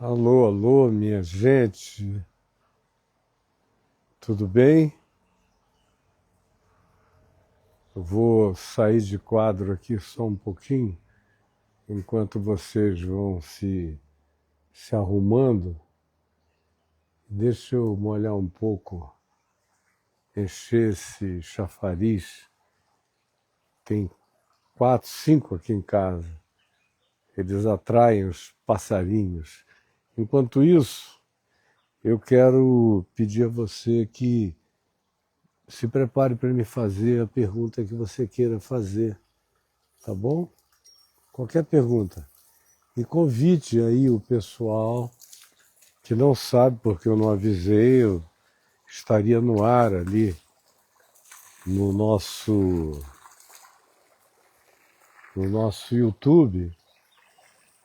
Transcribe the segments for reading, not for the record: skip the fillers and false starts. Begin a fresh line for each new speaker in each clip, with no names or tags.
Alô, alô, minha gente, tudo bem? Eu vou sair de quadro aqui só um pouquinho, enquanto vocês vão se arrumando. Deixa eu molhar um pouco, encher esse chafariz. Tem 4, 5 aqui em casa. Eles atraem os passarinhos. Enquanto isso, eu quero pedir a você que se prepare para me fazer a pergunta que você queira fazer, tá bom? Qualquer pergunta. E convide aí o pessoal que não sabe, porque eu não avisei, eu estaria no ar ali no nosso YouTube.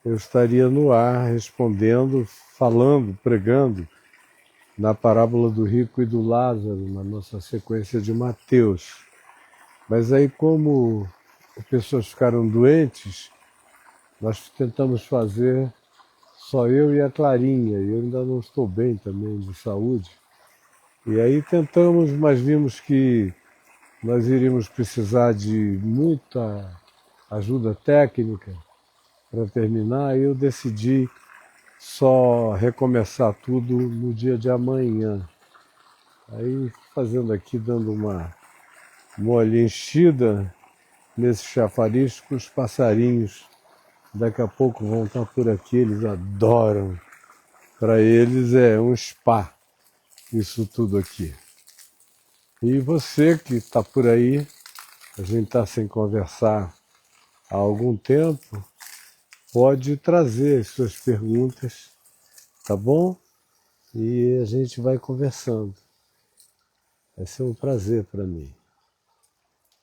Eu estaria no ar respondendo, falando, pregando na parábola do rico e do Lázaro, na nossa sequência de Mateus. Mas aí, como as pessoas ficaram doentes, nós tentamos fazer só eu e a Clarinha, e eu ainda não estou bem também de saúde. E aí tentamos, mas vimos que nós iríamos precisar de muita ajuda técnica para terminar, e eu decidi só recomeçar tudo no dia de amanhã. Aí fazendo aqui, dando uma molha enchida nesse chafariz com os passarinhos. Daqui a pouco vão estar por aqui, eles adoram. Para eles é um spa, isso tudo aqui. E você que está por aí, a gente está sem conversar há algum tempo, pode trazer as suas perguntas, tá bom? E a gente vai conversando. Vai ser um prazer para mim.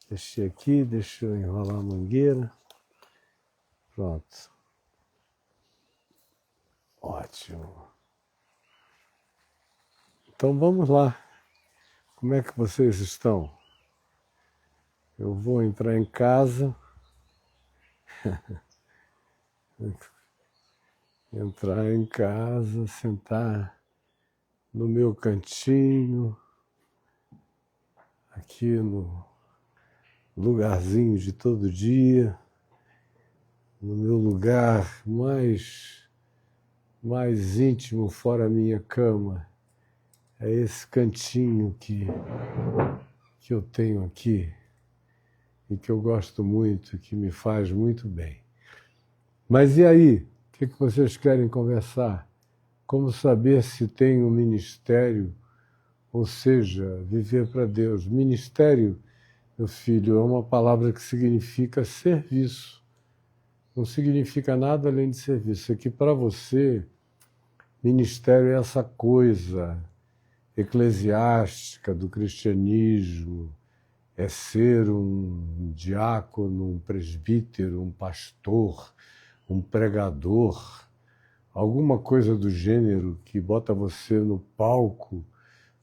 Deixei aqui, deixa eu enrolar a mangueira. Pronto. Ótimo. Então vamos lá. Como é que vocês estão? Eu vou entrar em casa. Entrar em casa, sentar no meu cantinho, aqui no lugarzinho de todo dia, no meu lugar mais íntimo fora a minha cama. É esse cantinho que eu tenho aqui e que eu gosto muito, que me faz muito bem. Mas e aí? O que vocês querem conversar? Como saber se tem um ministério, ou seja, viver para Deus? Ministério, meu filho, é uma palavra que significa serviço. Não significa nada além de serviço. É que para você, ministério é essa coisa eclesiástica do cristianismo, é ser um diácono, um presbítero, um pastor, um pregador, alguma coisa do gênero que bota você no palco,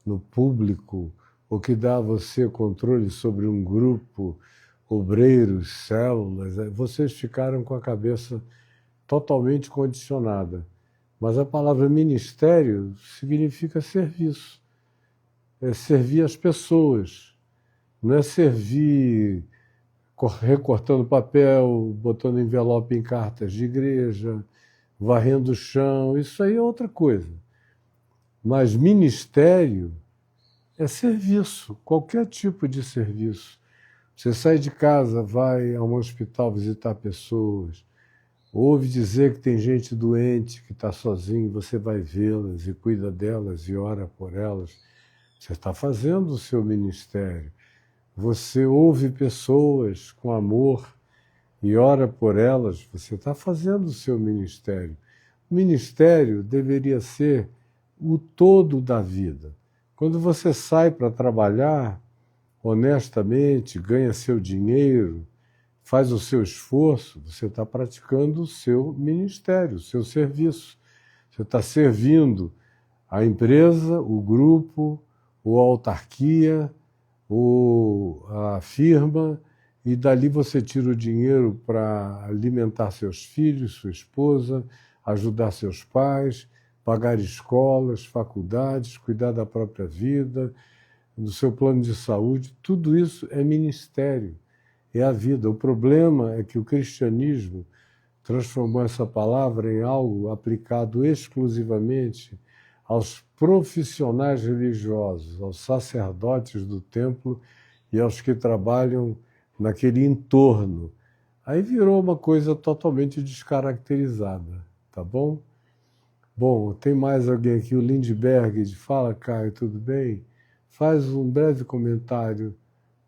no público, ou que dá a você controle sobre um grupo, obreiros, células. Vocês ficaram com a cabeça totalmente condicionada. Mas a palavra ministério significa serviço. É servir as pessoas. Não é servir recortando papel, botando envelope em cartas de igreja, varrendo o chão. Isso aí é outra coisa. Mas ministério é serviço, qualquer tipo de serviço. Você sai de casa, vai a um hospital visitar pessoas, ouve dizer que tem gente doente, que está sozinho, você vai vê-las e cuida delas e ora por elas. Você está fazendo o seu ministério. Você ouve pessoas com amor e ora por elas, você está fazendo o seu ministério. O ministério deveria ser o todo da vida. Quando você sai para trabalhar honestamente, ganha seu dinheiro, faz o seu esforço, você está praticando o seu ministério, o seu serviço. Você está servindo a empresa, o grupo, ou a autarquia, ou a firma, e dali você tira o dinheiro para alimentar seus filhos, sua esposa, ajudar seus pais, pagar escolas, faculdades, cuidar da própria vida, do seu plano de saúde. Tudo isso é ministério, é a vida. O problema é que o cristianismo transformou essa palavra em algo aplicado exclusivamente aos profissionais religiosos, aos sacerdotes do templo e aos que trabalham naquele entorno. Aí virou uma coisa totalmente descaracterizada, tá bom? Bom, tem mais alguém aqui, o Lindbergh, fala, Caio, tudo bem? Faz um breve comentário.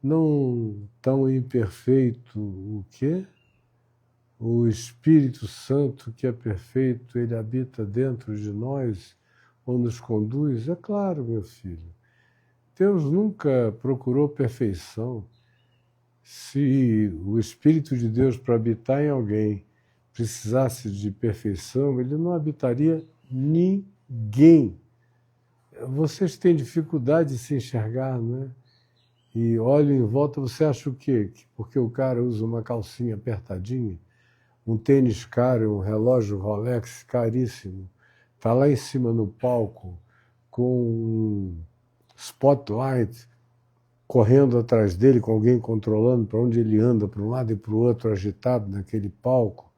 Não tão imperfeito o quê? O Espírito Santo, que é perfeito, ele habita dentro de nós ou nos conduz? É claro, meu filho. Deus nunca procurou perfeição. Se o Espírito de Deus, para habitar em alguém, precisasse de perfeição, ele não habitaria ninguém. Vocês têm dificuldade de se enxergar, né? E olham em volta, você acha o quê? Que porque o cara usa uma calcinha apertadinha, um tênis caro, um relógio Rolex caríssimo, está lá em cima no palco com um spotlight correndo atrás dele, com alguém controlando para onde ele anda, para um lado e para o outro, agitado naquele palco,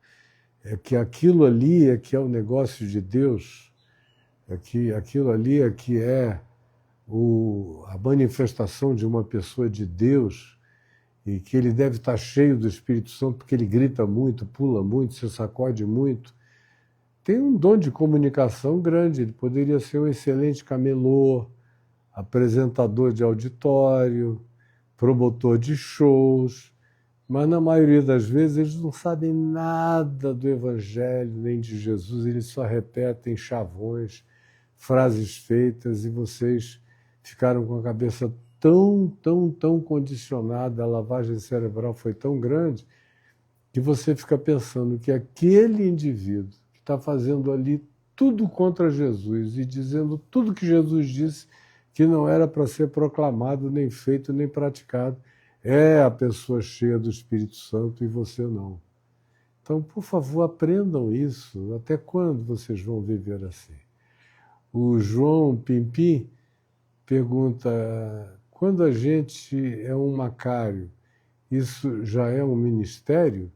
é que aquilo ali é que é o negócio de Deus, é que aquilo ali é que é a manifestação de uma pessoa de Deus, e que ele deve estar cheio do Espírito Santo, porque ele grita muito, pula muito, se sacode muito. Tem um dom de comunicação grande, ele poderia ser um excelente camelô, apresentador de auditório, promotor de shows, mas na maioria das vezes eles não sabem nada do Evangelho, nem de Jesus, eles só repetem chavões, frases feitas, e vocês ficaram com a cabeça tão condicionada, a lavagem cerebral foi tão grande, que você fica pensando que aquele indivíduo que está fazendo ali tudo contra Jesus e dizendo tudo que Jesus disse que não era para ser proclamado, nem feito, nem praticado, é a pessoa cheia do Espírito Santo e você não. Então, por favor, aprendam isso. Até quando vocês vão viver assim? O João Pimpim pergunta, quando a gente é um macário, isso já é um ministério?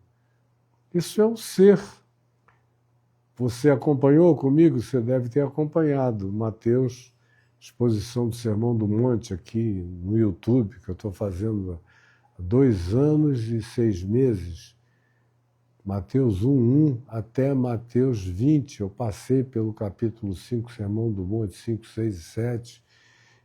Isso é um ser. Você acompanhou comigo? Você deve ter acompanhado Mateus, exposição do Sermão do Monte aqui no YouTube, que eu estou fazendo há 2 anos e 6 meses. Mateus 1:1 até Mateus 20. Eu passei pelo capítulo 5, Sermão do Monte, 5, 6 e 7.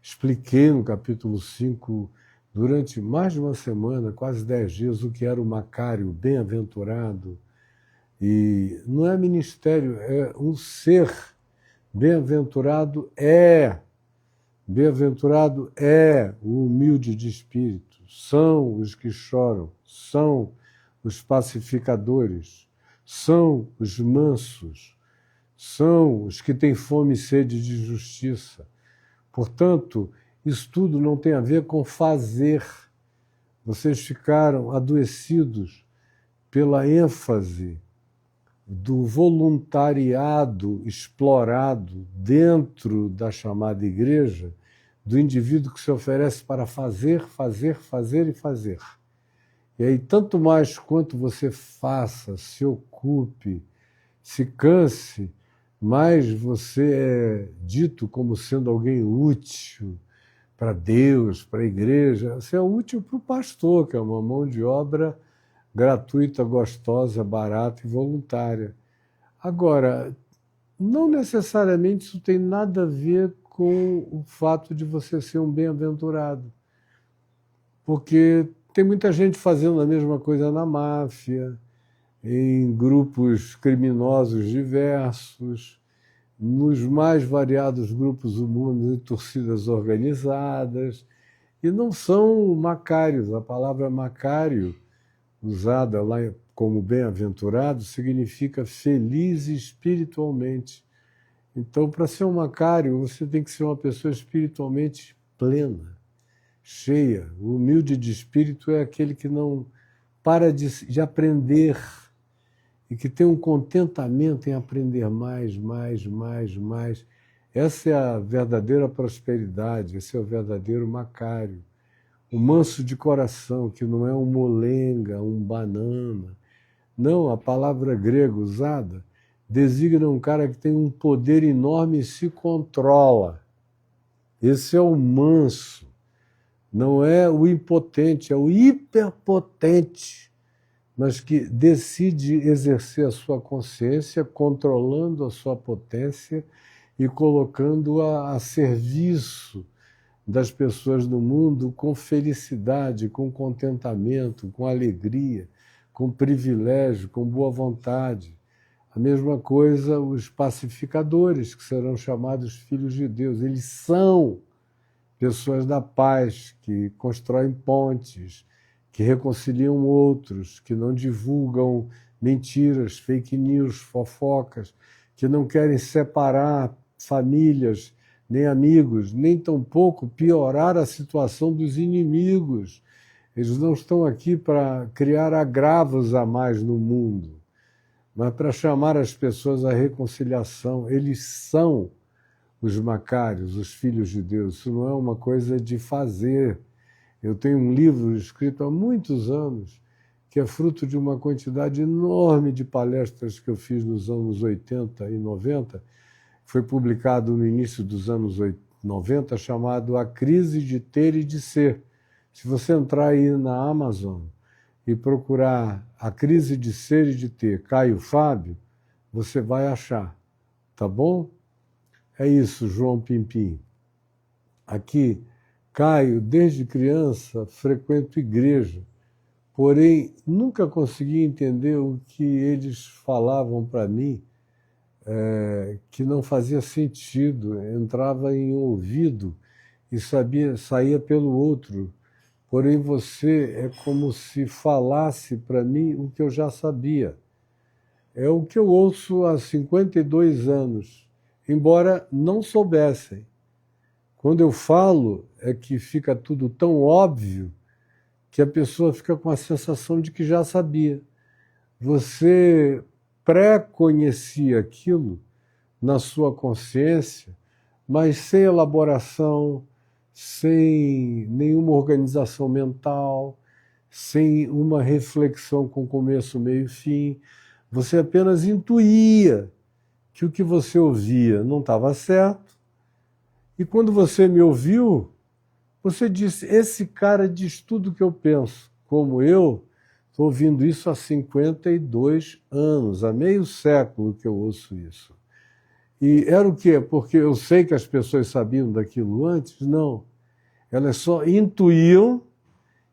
Expliquei no capítulo 5, durante mais de uma semana, quase 10 dias, o que era o macário, o bem-aventurado. E não é ministério, é um ser. Bem-aventurado é o humilde de espírito. São os que choram, são os pacificadores, são os mansos, são os que têm fome e sede de justiça. Portanto, isso tudo não tem a ver com fazer. Vocês ficaram adoecidos pela ênfase do voluntariado explorado dentro da chamada igreja, do indivíduo que se oferece para fazer. E aí, tanto mais quanto você faça, se ocupe, se canse, mais você é dito como sendo alguém útil para Deus, para a igreja. Você é útil para o pastor, que é uma mão de obra gratuita, gostosa, barata e voluntária. Agora, não necessariamente isso tem nada a ver com o fato de você ser um bem-aventurado, porque tem muita gente fazendo a mesma coisa na máfia, em grupos criminosos diversos, nos mais variados grupos humanos e torcidas organizadas, e não são macários. A palavra macário, usada lá como bem-aventurado, significa feliz espiritualmente. Então, para ser um macário, você tem que ser uma pessoa espiritualmente plena, cheia. O humilde de espírito é aquele que não para de aprender e que tem um contentamento em aprender mais, mais, mais, mais. Essa é a verdadeira prosperidade, esse é o verdadeiro Macário. O manso de coração, que não é um molenga, um banana. Não, a palavra grega usada designa um cara que tem um poder enorme e se controla. Esse é o manso. Não é o impotente, é o hiperpotente, mas que decide exercer a sua consciência, controlando a sua potência e colocando-a a serviço das pessoas no mundo com felicidade, com contentamento, com alegria, com privilégio, com boa vontade. A mesma coisa os pacificadores, que serão chamados filhos de Deus. Eles são pessoas da paz, que constroem pontes, que reconciliam outros, que não divulgam mentiras, fake news, fofocas, que não querem separar famílias, nem amigos, nem tampouco piorar a situação dos inimigos. Eles não estão aqui para criar agravos a mais no mundo, mas para chamar as pessoas à reconciliação. Eles são os Macários, os filhos de Deus. Isso não é uma coisa de fazer. Eu tenho um livro escrito há muitos anos, que é fruto de uma quantidade enorme de palestras que eu fiz nos anos 80 e 90, foi publicado no início dos anos 90, chamado A Crise de Ter e de Ser. Se você entrar aí na Amazon e procurar A Crise de Ser e de Ter, Caio Fábio, você vai achar, tá bom? É isso, João Pimpim. Aqui, Caio, desde criança, frequento igreja, porém nunca consegui entender o que eles falavam para mim, que não fazia sentido, entrava em um ouvido e saía pelo outro. Porém, você é como se falasse para mim o que eu já sabia. É o que eu ouço há 52 anos, embora não soubessem. Quando eu falo, é que fica tudo tão óbvio que a pessoa fica com a sensação de que já sabia. Você pré-conhecia aquilo na sua consciência, mas sem elaboração, sem nenhuma organização mental, sem uma reflexão com começo, meio e fim. Você apenas intuía que o que você ouvia não estava certo, e quando você me ouviu, você disse: esse cara diz tudo o que eu penso, como eu estou ouvindo isso há 52 anos, há meio século que eu ouço isso. E era o quê? Porque eu sei que as pessoas sabiam daquilo antes? Não. Elas só intuíam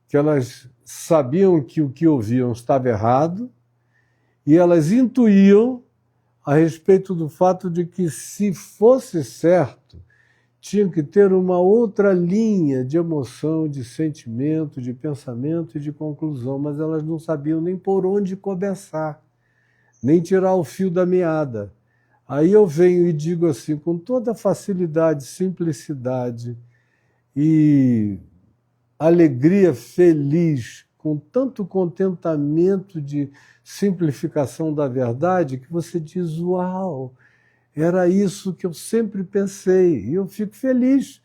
que elas sabiam que o que ouviam estava errado, e elas intuíam a respeito do fato de que, se fosse certo, tinha que ter uma outra linha de emoção, de sentimento, de pensamento e de conclusão, mas elas não sabiam nem por onde começar, nem tirar o fio da meada. Aí eu venho e digo assim, com toda facilidade, simplicidade e alegria feliz, com tanto contentamento de simplificação da verdade, que você diz: uau, era isso que eu sempre pensei. E eu fico feliz,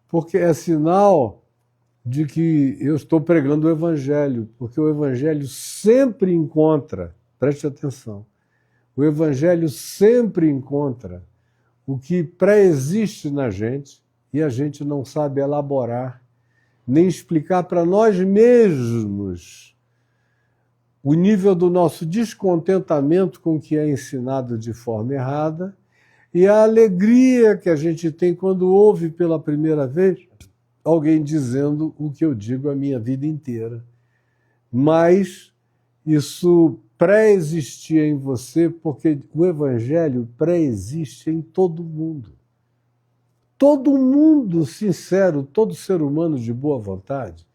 porque é sinal de que eu estou pregando o Evangelho, porque o Evangelho sempre encontra, preste atenção, o Evangelho sempre encontra o que pré-existe na gente e a gente não sabe elaborar, nem explicar para nós mesmos o nível do nosso descontentamento com o que é ensinado de forma errada e a alegria que a gente tem quando ouve pela primeira vez alguém dizendo o que eu digo a minha vida inteira. Mas isso pré-existia em você, porque o Evangelho pré-existe em todo mundo. Todo mundo sincero, todo ser humano de boa vontade,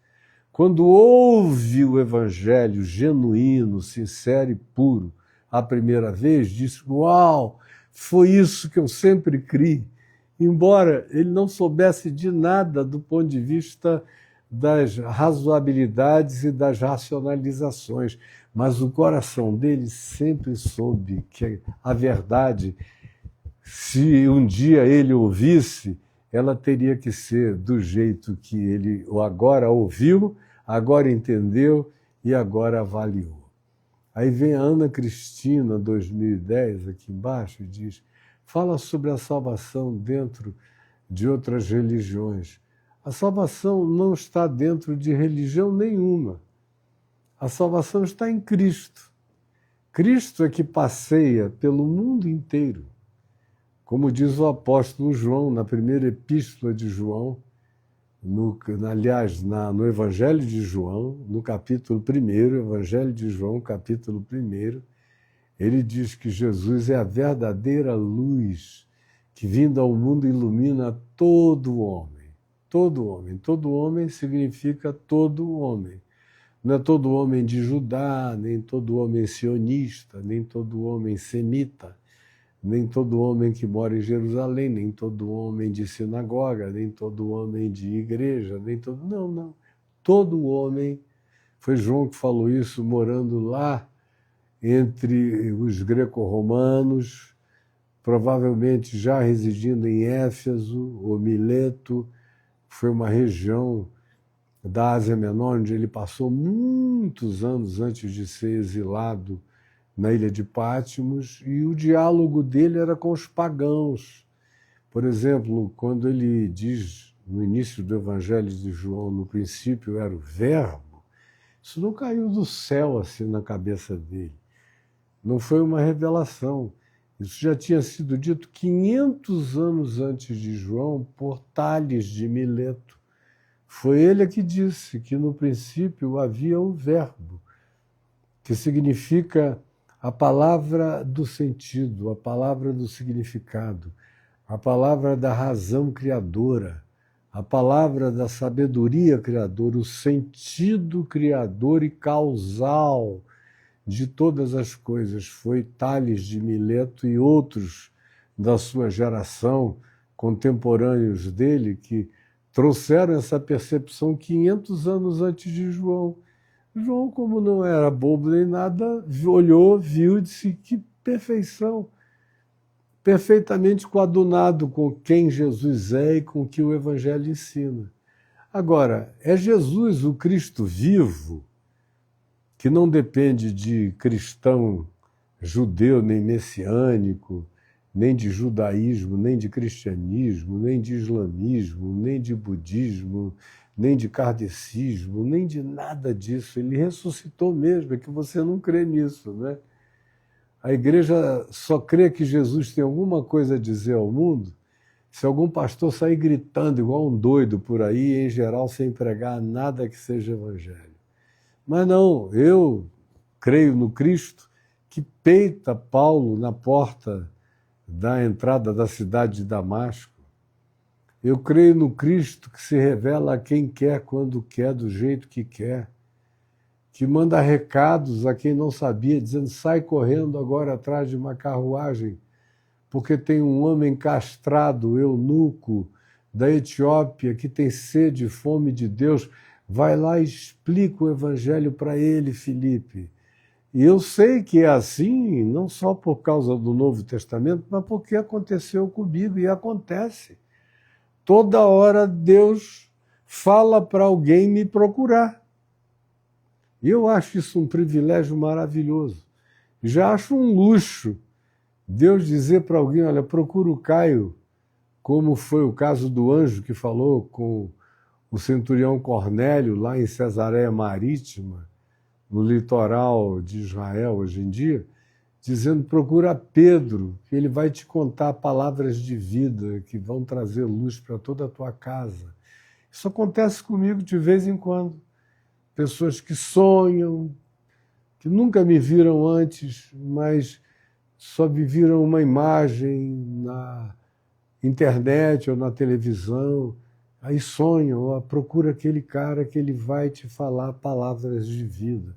quando ouve o Evangelho genuíno, sincero e puro a primeira vez, diz: uau, foi isso que eu sempre criei. Embora ele não soubesse de nada do ponto de vista das razoabilidades e das racionalizações, mas o coração dele sempre soube que a verdade, se um dia ele ouvisse, ela teria que ser do jeito que ele agora ouviu, agora entendeu e agora avaliou. Aí vem a Ana Cristina, 2010, aqui embaixo, e diz, fala sobre a salvação dentro de outras religiões. A salvação não está dentro de religião nenhuma. A salvação está em Cristo. Cristo é que passeia pelo mundo inteiro. Como diz o apóstolo João, na primeira epístola de João, no Evangelho de João, no capítulo 1, Evangelho de João, capítulo 1, ele diz que Jesus é a verdadeira luz que, vindo ao mundo, ilumina todo homem. Todo homem. Todo homem significa todo homem. Não é todo homem de Judá, nem todo homem sionista, nem todo homem semita, nem todo homem que mora em Jerusalém, nem todo homem de sinagoga, nem todo homem de igreja, nem todo... Não. Todo homem, foi João que falou isso, morando lá entre os greco-romanos, provavelmente já residindo em Éfeso ou Mileto, foi uma região da Ásia Menor, onde ele passou muitos anos antes de ser exilado na ilha de Patmos, e o diálogo dele era com os pagãos. Por exemplo, quando ele diz no início do Evangelho de João, no princípio era o Verbo, isso não caiu do céu assim na cabeça dele. Não foi uma revelação. Isso já tinha sido dito 500 anos antes de João por Tales de Mileto. Foi ele que disse que no princípio havia o Verbo, que significa a palavra do sentido, a palavra do significado, a palavra da razão criadora, a palavra da sabedoria criadora, o sentido criador e causal de todas as coisas. Foi Tales de Mileto e outros da sua geração, contemporâneos dele, que trouxeram essa percepção 500 anos antes de João. João, como não era bobo nem nada, olhou, viu e disse, que perfeição, perfeitamente coadunado com quem Jesus é e com o que o Evangelho ensina. Agora, é Jesus, o Cristo vivo, que não depende de cristão judeu nem messiânico, nem de judaísmo, nem de cristianismo, nem de islamismo, nem de budismo, nem de kardecismo, nem de nada disso. Ele ressuscitou mesmo, é que você não crê nisso, né? A igreja só crê que Jesus tem alguma coisa a dizer ao mundo se algum pastor sair gritando igual um doido por aí, em geral sem pregar nada que seja evangelho. Mas não, eu creio no Cristo que peita Paulo na porta da entrada da cidade de Damasco. Eu creio no Cristo que se revela a quem quer, quando quer, do jeito que quer, que manda recados a quem não sabia, dizendo, sai correndo agora atrás de uma carruagem, porque tem um homem castrado, eunuco, da Etiópia, que tem sede e fome de Deus. Vai lá e explica o evangelho para ele, Filipe. E eu sei que é assim, não só por causa do Novo Testamento, mas porque aconteceu comigo e acontece. Toda hora Deus fala para alguém me procurar. E eu acho isso um privilégio maravilhoso. Já acho um luxo Deus dizer para alguém, olha, procura o Caio, como foi o caso do anjo que falou com o centurião Cornélio, lá em Cesareia Marítima, no litoral de Israel hoje em dia, dizendo, procura Pedro, que ele vai te contar palavras de vida que vão trazer luz para toda a tua casa. Isso acontece comigo de vez em quando. Pessoas que sonham, que nunca me viram antes, mas só me viram uma imagem na internet ou na televisão, aí sonham, procura aquele cara que ele vai te falar palavras de vida.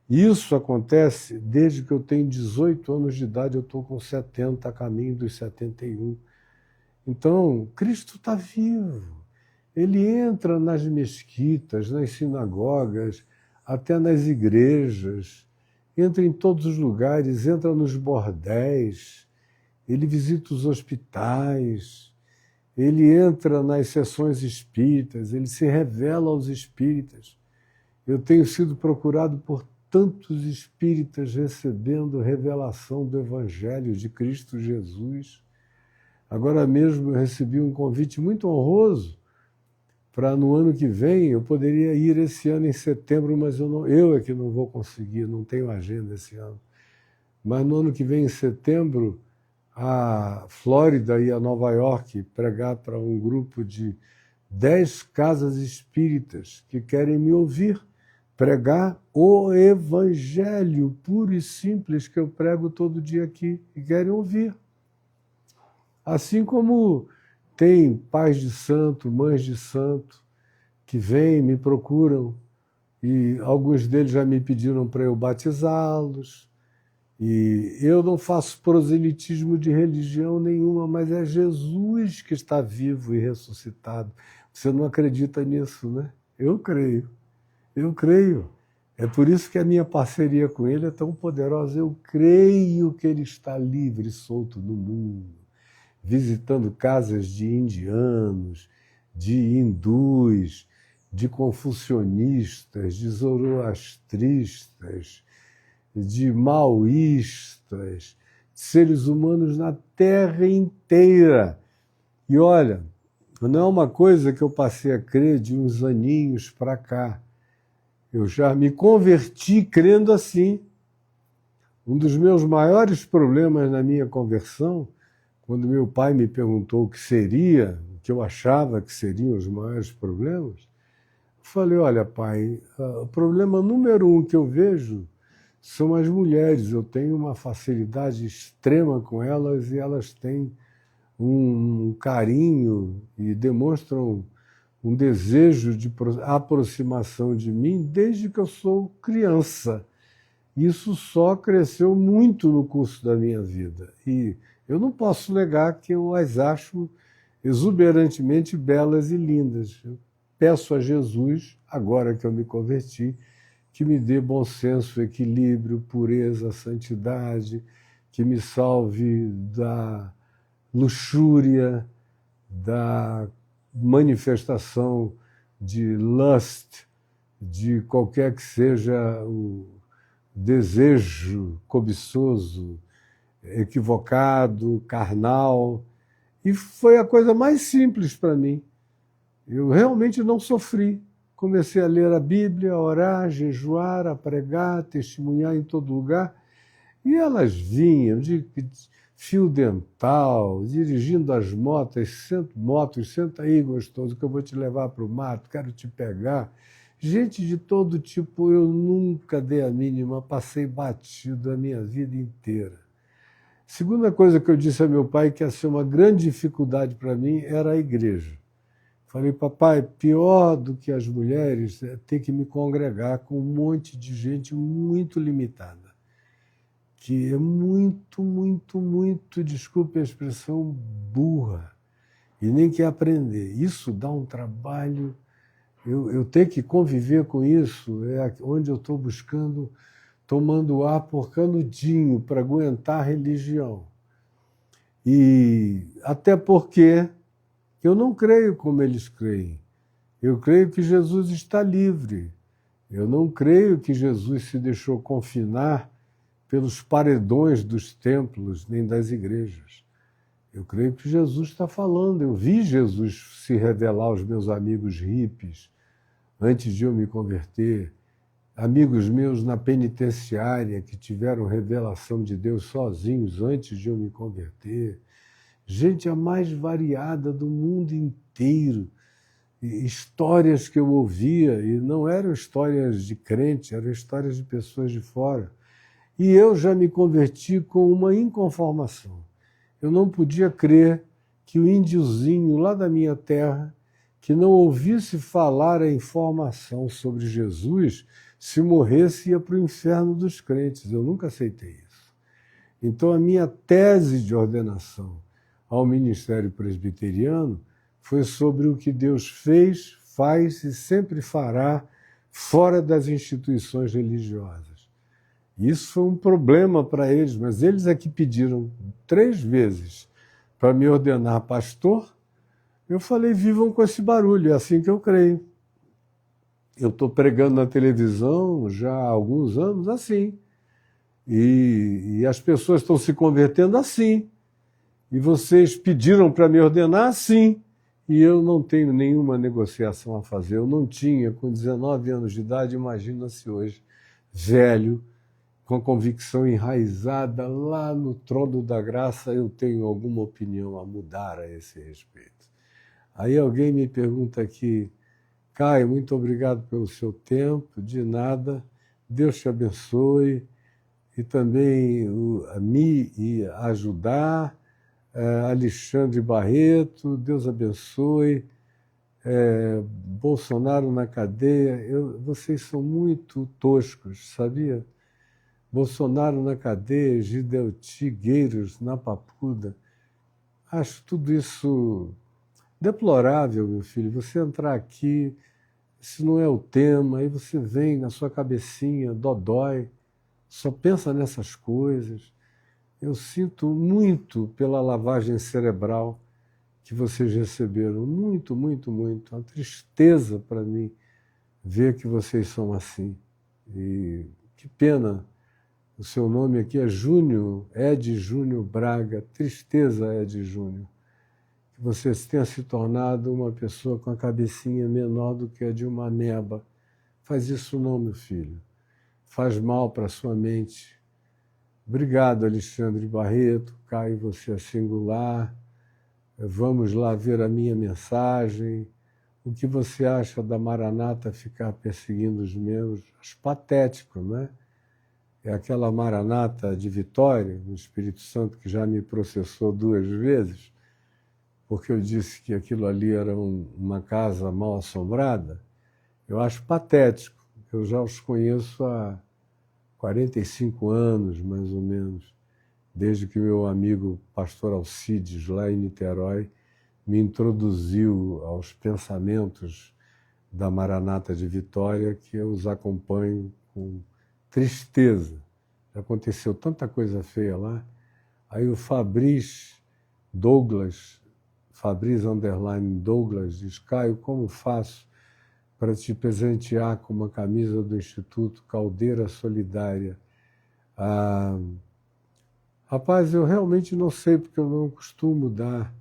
Isso acontece desde que eu tenho 18 anos de idade, eu estou com 70, a caminho dos 71. Então, Cristo está vivo. Ele entra nas mesquitas, nas sinagogas, até nas igrejas, entra em todos os lugares, entra nos bordéis, ele visita os hospitais, ele entra nas sessões espíritas, ele se revela aos espíritas. Eu tenho sido procurado por tantos espíritas recebendo revelação do Evangelho de Cristo Jesus. Agora mesmo eu recebi um convite muito honroso para no ano que vem, eu poderia ir esse ano em setembro, mas eu é que não vou conseguir, não tenho agenda esse ano. Mas no ano que vem, em setembro, a Flórida e a Nova York pregar para um grupo de 10 casas espíritas que querem me ouvir pregar o Evangelho puro e simples que eu prego todo dia aqui e querem ouvir. Assim como tem pais de santo, mães de santo, que vêm, me procuram, e alguns deles já me pediram para eu batizá-los. E eu não faço proselitismo de religião nenhuma, mas é Jesus que está vivo e ressuscitado. Você não acredita nisso, né? Eu creio. Eu creio. É por isso que a minha parceria com ele é tão poderosa. Eu creio que ele está livre e solto no mundo, visitando casas de indianos, de hindus, de confucionistas, de zoroastristas, de maoístas, de seres humanos na terra inteira. E olha, não é uma coisa que eu passei a crer de uns aninhos para cá. Eu já me converti crendo assim. Um dos meus maiores problemas na minha conversão, quando meu pai me perguntou o que seria, o que eu achava que seriam os maiores problemas, eu falei, olha, pai, o problema número 1 que eu vejo são as mulheres. Eu tenho uma facilidade extrema com elas e elas têm um carinho e demonstram um desejo de aproximação de mim desde que eu sou criança. Isso só cresceu muito no curso da minha vida. E eu não posso negar que eu as acho exuberantemente belas e lindas. Eu peço a Jesus, agora que eu me converti, que me dê bom senso, equilíbrio, pureza, santidade, que me salve da luxúria, da manifestação de lust, de qualquer que seja o desejo cobiçoso, equivocado, carnal. E foi a coisa mais simples para mim. Eu realmente não sofri. Comecei a ler a Bíblia, a orar, a jejuar, a pregar, a testemunhar em todo lugar. E elas vinham de fio dental, dirigindo as motos, senta aí, gostoso, que eu vou te levar para o mato, quero te pegar. Gente de todo tipo, eu nunca dei a mínima, passei batido a minha vida inteira. Segunda coisa que eu disse a meu pai, que ia ser uma grande dificuldade para mim, era a igreja. Falei, papai, pior do que as mulheres é ter que me congregar com um monte de gente muito limitada, que é muito, desculpe a expressão, burra, e nem quer aprender. Isso dá um trabalho. Eu tenho que conviver com isso, é onde eu estou buscando, tomando ar por canudinho para aguentar a religião. E até porque eu não creio como eles creem. Eu creio que Jesus está livre. Eu não creio que Jesus se deixou confinar pelos paredões dos templos nem das igrejas. Eu creio que Jesus está falando. Eu vi Jesus se revelar aos meus amigos hippies antes de eu me converter, amigos meus na penitenciária que tiveram revelação de Deus sozinhos antes de eu me converter, gente a mais variada do mundo inteiro, histórias que eu ouvia, e não eram histórias de crente, eram histórias de pessoas de fora. E eu já me converti com uma inconformação. Eu não podia crer que o índiozinho lá da minha terra, que não ouvisse falar a informação sobre Jesus, se morresse ia para o inferno dos crentes. Eu nunca aceitei isso. Então a minha tese de ordenação ao ministério presbiteriano foi sobre o que Deus fez, faz e sempre fará fora das instituições religiosas. Isso foi um problema para eles, mas eles é que pediram 3 vezes para me ordenar pastor. Eu falei, vivam com esse barulho, é assim que eu creio. Eu estou pregando na televisão já há alguns anos assim. E as pessoas estão se convertendo assim. E vocês pediram para me ordenar assim. E eu não tenho nenhuma negociação a fazer. Eu não tinha, com 19 anos de idade, imagina-se hoje, velho, com a convicção enraizada lá no trono da graça, eu tenho alguma opinião a mudar a esse respeito. Aí alguém me pergunta aqui, Caio, muito obrigado pelo seu tempo, de nada, Deus te abençoe, e também a me ajudar, Alexandre Barreto, Deus abençoe, Bolsonaro na cadeia, vocês são muito toscos, sabia? Bolsonaro na cadeia, Gideoti Gueiros na Papuda, acho tudo isso deplorável, meu filho, você entrar aqui, isso não é o tema, aí você vem na sua cabecinha, dodói, só pensa nessas coisas. Eu sinto muito pela lavagem cerebral que vocês receberam, muito, muito, muito. Uma tristeza para mim ver que vocês são assim. E que pena, o seu nome aqui é Júnior, Ed Júnior Braga, tristeza, Ed Júnior. Você tenha se tornado uma pessoa com a cabecinha menor do que a de uma ameba. Faz isso não, meu filho. Faz mal para a sua mente. Obrigado, Alexandre Barreto. Caio, você é singular. Vamos lá ver a minha mensagem. O que você acha da Maranata ficar perseguindo os membros? Acho patético, né? É aquela Maranata de Vitória, no Espírito Santo, que já me processou 2 vezes, porque eu disse que aquilo ali era uma casa mal assombrada. Eu acho patético. Eu já os conheço há 45 anos, mais ou menos, desde que meu amigo pastor Alcides, lá em Niterói, me introduziu aos pensamentos da Maranata de Vitória, que eu os acompanho com tristeza. Aconteceu tanta coisa feia lá. Aí o Fabrício Douglas diz, Caio, como faço para te presentear com uma camisa do Instituto Caldeira Solidária? Rapaz, eu realmente não sei, porque eu não costumo dar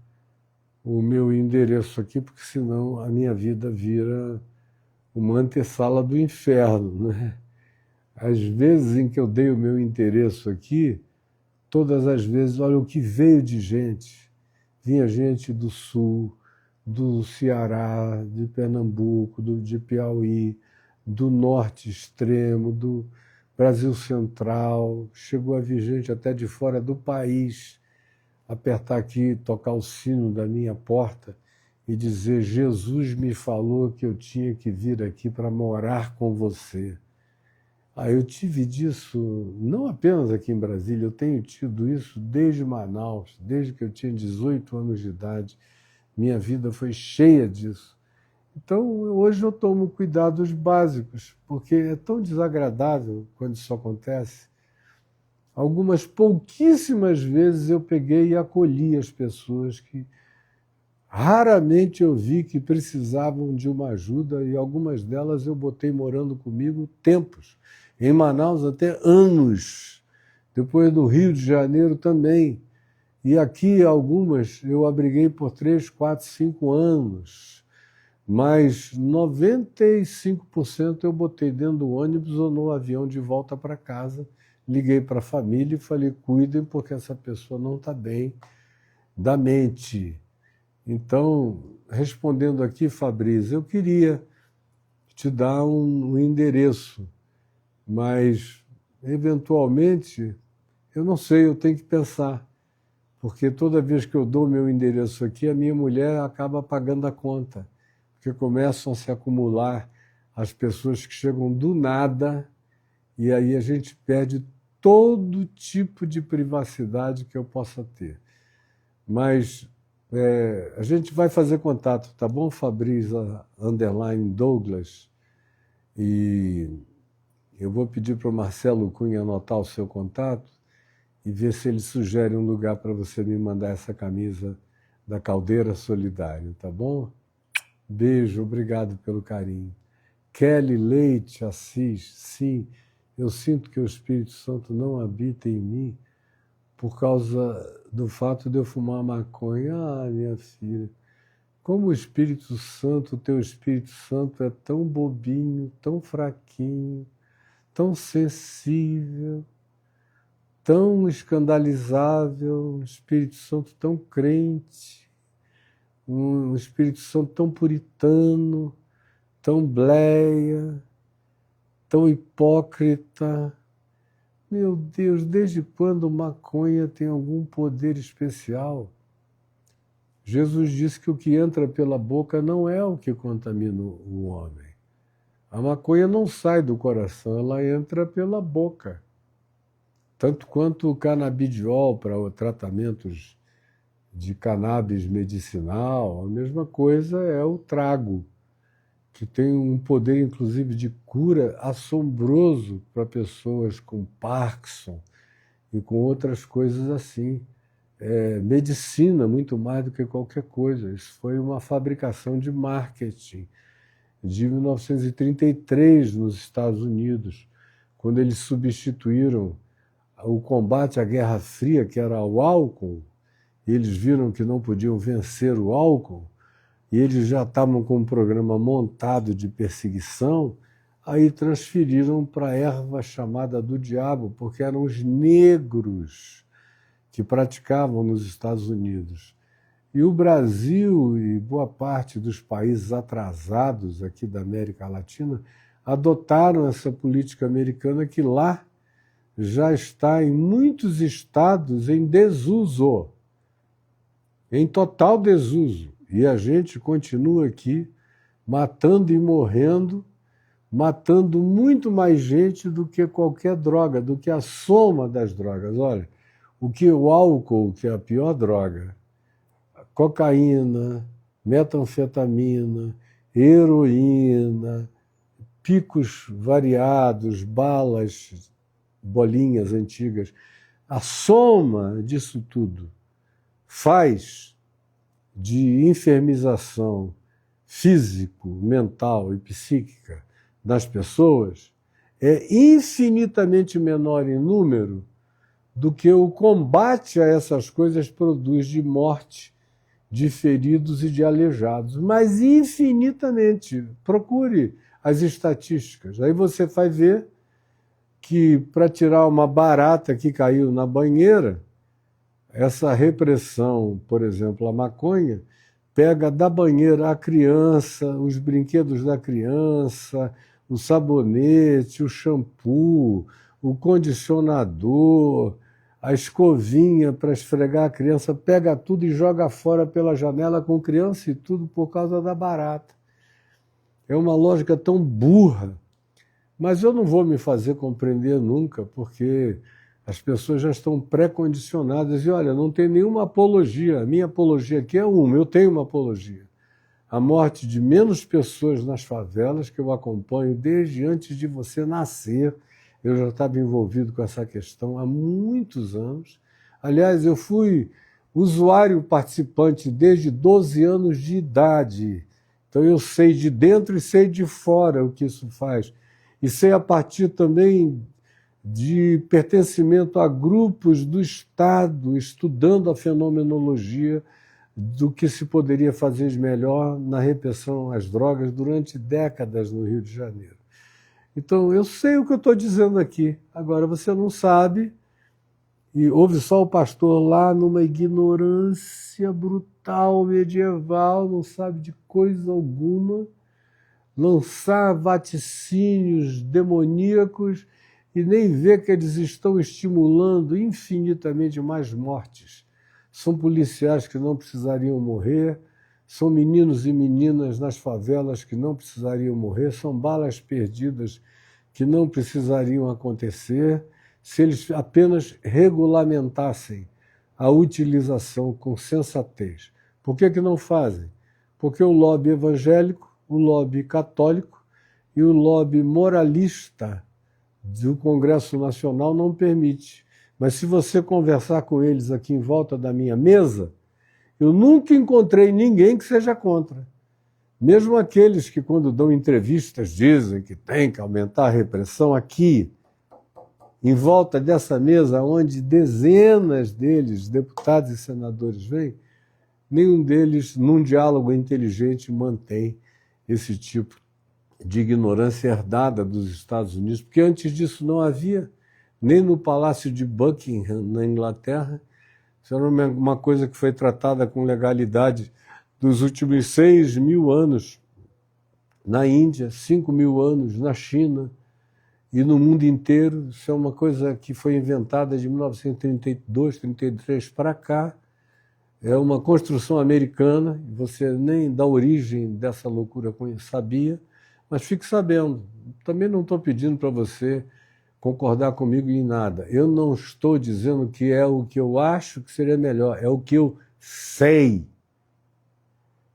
o meu endereço aqui, porque senão a minha vida vira uma antessala do inferno, né? Às vezes em que eu dei o meu endereço aqui, todas as vezes, olha o que veio de gente. Vinha gente do Sul, do Ceará, de Pernambuco, de Piauí, do Norte Extremo, do Brasil Central. Chegou a vir gente até de fora do país apertar aqui, tocar o sino da minha porta e dizer, Jesus me falou que eu tinha que vir aqui para morar com você. Eu tive disso, não apenas aqui em Brasília, eu tenho tido isso desde Manaus, desde que eu tinha 18 anos de idade. Minha vida foi cheia disso. Então, hoje eu tomo cuidados básicos, porque é tão desagradável quando isso acontece. Algumas pouquíssimas vezes eu peguei e acolhi as pessoas que raramente eu vi que precisavam de uma ajuda, e algumas delas eu botei morando comigo tempos. Em Manaus até anos, depois no Rio de Janeiro também. E aqui algumas eu abriguei por 3, 4, 5 anos, mas 95% eu botei dentro do ônibus ou no avião de volta para casa, liguei para a família e falei, cuidem porque essa pessoa não está bem da mente. Então, respondendo aqui, Fabrício, eu queria te dar um endereço, mas, eventualmente, eu não sei, eu tenho que pensar, porque toda vez que eu dou meu endereço aqui, a minha mulher acaba pagando a conta, porque começam a se acumular as pessoas que chegam do nada, e aí a gente perde todo tipo de privacidade que eu possa ter. Mas a gente vai fazer contato, tá bom, Fabrício _Douglas? E Eu vou pedir para o Marcelo Cunha anotar o seu contato e ver se ele sugere um lugar para você me mandar essa camisa da Caldeira Solidária, tá bom? Beijo, obrigado pelo carinho. Kelly Leite Assis, sim, eu sinto que o Espírito Santo não habita em mim por causa do fato de eu fumar maconha. Ah, minha filha, como o Espírito Santo, o teu Espírito Santo é tão bobinho, tão fraquinho, tão sensível, tão escandalizável, um Espírito Santo tão crente, um Espírito Santo tão puritano, tão bleia, tão hipócrita. Meu Deus, desde quando maconha tem algum poder especial? Jesus disse que o que entra pela boca não é o que contamina o homem. A maconha não sai do coração, ela entra pela boca. Tanto quanto o canabidiol para tratamentos de cannabis medicinal, a mesma coisa é o trago, que tem um poder, inclusive, de cura assombroso para pessoas com Parkinson e com outras coisas assim. Medicina muito mais do que qualquer coisa. Isso foi uma fabricação de marketing de 1933 nos Estados Unidos, quando eles substituíram o combate à Guerra Fria, que era o álcool, e eles viram que não podiam vencer o álcool, e eles já estavam com um programa montado de perseguição, aí transferiram para a erva chamada do diabo, porque eram os negros que praticavam nos Estados Unidos. E o Brasil e boa parte dos países atrasados aqui da América Latina adotaram essa política americana que lá já está em muitos estados em desuso, em total desuso. E a gente continua aqui matando e morrendo, matando muito mais gente do que qualquer droga, do que a soma das drogas. Olha, o que o álcool, que é a pior droga, cocaína, metanfetamina, heroína, picos variados, balas, bolinhas antigas, a soma disso tudo faz de enfermização físico, mental e psíquica das pessoas é infinitamente menor em número do que o combate a essas coisas produz de morte, de feridos e de aleijados, mas infinitamente. Procure as estatísticas. Aí você vai ver que para tirar uma barata que caiu na banheira, essa repressão, por exemplo, a maconha, pega da banheira a criança, os brinquedos da criança, o sabonete, o shampoo, o condicionador, a escovinha para esfregar a criança, pega tudo e joga fora pela janela com criança e tudo por causa da barata. É uma lógica tão burra, mas eu não vou me fazer compreender nunca, porque as pessoas já estão pré-condicionadas. E olha, não tem nenhuma apologia. A minha apologia aqui é uma, eu tenho uma apologia. A morte de menos pessoas nas favelas, que eu acompanho desde antes de você nascer. Eu já estava envolvido com essa questão há muitos anos. Aliás, eu fui usuário participante desde 12 anos de idade. Então eu sei de dentro e sei de fora o que isso faz. E sei a partir também de pertencimento a grupos do Estado, estudando a fenomenologia do que se poderia fazer de melhor na repressão às drogas durante décadas no Rio de Janeiro. Então, eu sei o que eu estou dizendo aqui. Agora, você não sabe, e ouve só o pastor lá numa ignorância brutal, medieval, não sabe de coisa alguma, lançar vaticínios demoníacos e nem vê que eles estão estimulando infinitamente mais mortes. São policiais que não precisariam morrer, são meninos e meninas nas favelas que não precisariam morrer, são balas perdidas que não precisariam acontecer se eles apenas regulamentassem a utilização com sensatez. Por que não fazem? Porque o lobby evangélico, o lobby católico e o lobby moralista do Congresso Nacional não permite. Mas se você conversar com eles aqui em volta da minha mesa, eu nunca encontrei ninguém que seja contra. Mesmo aqueles que, quando dão entrevistas, dizem que tem que aumentar a repressão, aqui, em volta dessa mesa, onde dezenas deles, deputados e senadores, vêm, nenhum deles, num diálogo inteligente, mantém esse tipo de ignorância herdada dos Estados Unidos, porque antes disso não havia, nem no Palácio de Buckingham, na Inglaterra. Isso era uma coisa que foi tratada com legalidade dos últimos 6.000 anos na Índia, 5.000 anos na China e no mundo inteiro. Isso é uma coisa que foi inventada de 1932, 33 para cá. É uma construção americana, você nem da origem dessa loucura sabia, mas fique sabendo. Também não estou pedindo para você concordar comigo em nada. Eu não estou dizendo que é o que eu acho que seria melhor, é o que eu sei.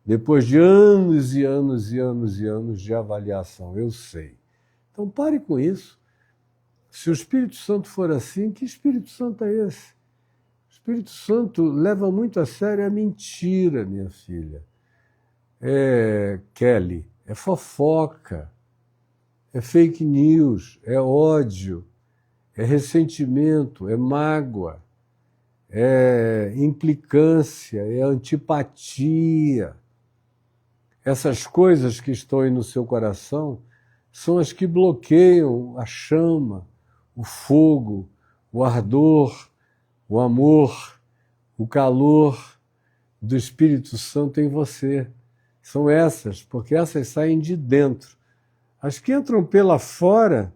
Depois de anos e anos e anos e anos de avaliação, eu sei. Então pare com isso. Se o Espírito Santo for assim, que Espírito Santo é esse? O Espírito Santo leva muito a sério a mentira, minha filha. Kelly, é fofoca, é fake news, é ódio, é ressentimento, é mágoa, é implicância, é antipatia. Essas coisas que estão aí no seu coração são as que bloqueiam a chama, o fogo, o ardor, o amor, o calor do Espírito Santo em você. São essas, porque essas saem de dentro. As que entram pela fora,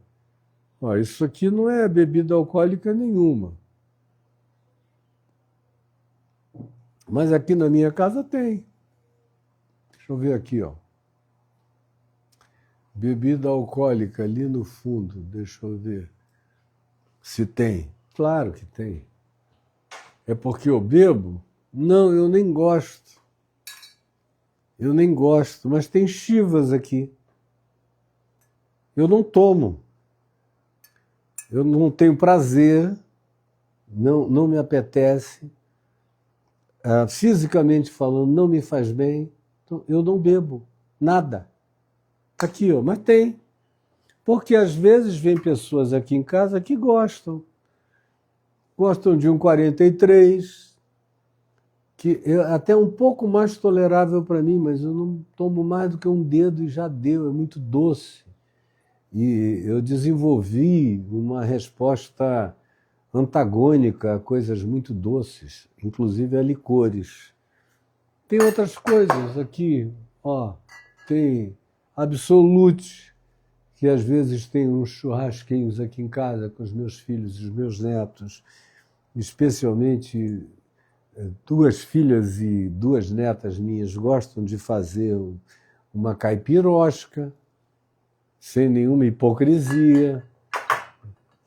isso aqui não é bebida alcoólica nenhuma. Mas aqui na minha casa tem. Deixa eu ver aqui, ó. Bebida alcoólica ali no fundo, deixa eu ver se tem. Claro que tem. É porque eu bebo? Não, eu nem gosto. Eu nem gosto, mas tem Chivas aqui. Eu não tomo. Eu não tenho prazer, não me apetece. Fisicamente falando, não me faz bem. Então, eu não bebo nada. Aqui, ó, mas tem. Porque às vezes vem pessoas aqui em casa que gostam. Gostam de um 43, que é até um pouco mais tolerável para mim, mas eu não tomo mais do que um dedo e já deu, é muito doce. E eu desenvolvi uma resposta antagônica a coisas muito doces, inclusive a licores. Tem outras coisas aqui, ó, tem Absolute, que às vezes tem uns churrasquinhos aqui em casa com os meus filhos e os meus netos, especialmente 2 filhas e 2 netas minhas gostam de fazer uma caipirosca, sem nenhuma hipocrisia,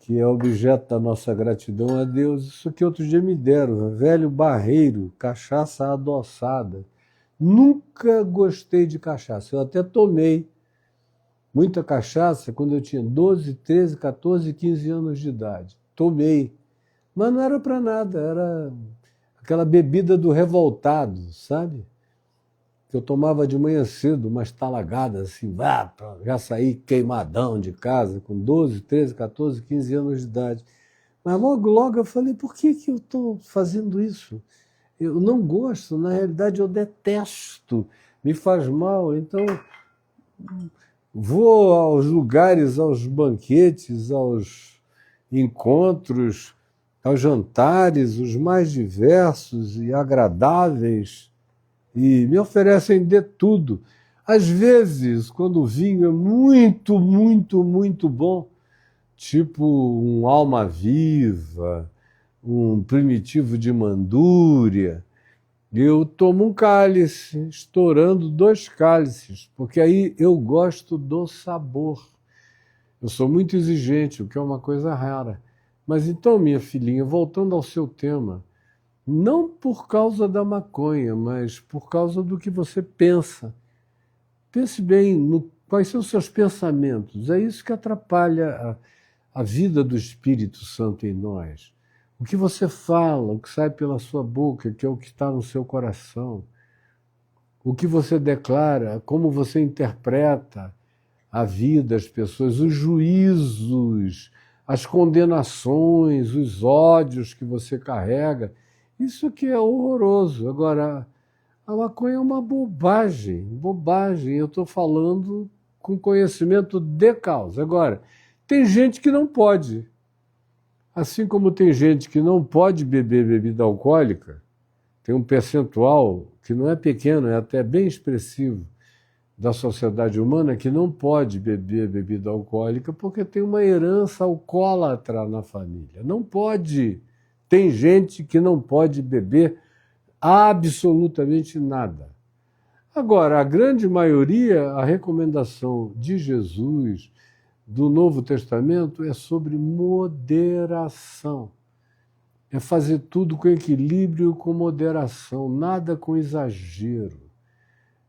que é objeto da nossa gratidão a Deus. Isso que outro dia me deram, velho barreiro, cachaça adoçada. Nunca gostei de cachaça. Eu até tomei muita cachaça quando eu tinha 12, 13, 14, 15 anos de idade. Tomei. Mas não era para nada, era aquela bebida do revoltado, sabe? Que eu tomava de manhã cedo, umas talagadas assim, já saí queimadão de casa, com 12, 13, 14, 15 anos de idade. Mas logo eu falei, por que eu estou fazendo isso? Eu não gosto, na realidade eu detesto, me faz mal, então vou aos lugares, aos banquetes, aos encontros, aos jantares, os mais diversos e agradáveis, e me oferecem de tudo. Às vezes, quando o vinho é muito, muito, muito bom, tipo um Alma Viva, um Primitivo de Mandúria, eu tomo um cálice, estourando 2 cálices, porque aí eu gosto do sabor. Eu sou muito exigente, o que é uma coisa rara. Mas então, minha filhinha, voltando ao seu tema, não por causa da maconha, mas por causa do que você pensa. Pense bem quais são os seus pensamentos. É isso que atrapalha a vida do Espírito Santo em nós. O que você fala, o que sai pela sua boca, que é o que está no seu coração. O que você declara, como você interpreta a vida, as pessoas, os juízos, as condenações, os ódios que você carrega. Isso que é horroroso. Agora, a maconha é uma bobagem, bobagem. Eu estou falando com conhecimento de causa. Agora, tem gente que não pode. Assim como tem gente que não pode beber bebida alcoólica, tem um percentual que não é pequeno, é até bem expressivo, da sociedade humana que não pode beber bebida alcoólica porque tem uma herança alcoólatra na família. Não pode. Tem gente que não pode beber absolutamente nada. Agora, a grande maioria, a recomendação de Jesus, do Novo Testamento, é sobre moderação. É fazer tudo com equilíbrio, com moderação, nada com exagero.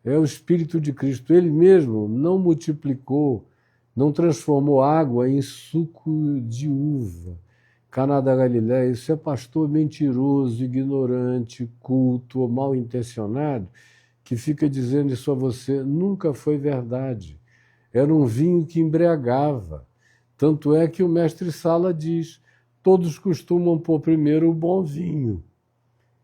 É o Espírito de Cristo. Ele mesmo não multiplicou, não transformou água em suco de uva. Caná da Galileia, isso é pastor mentiroso, ignorante, culto ou mal intencionado, que fica dizendo isso a você. Nunca foi verdade. Era um vinho que embriagava. Tanto é que o mestre Sala diz, todos costumam pôr primeiro o bom vinho.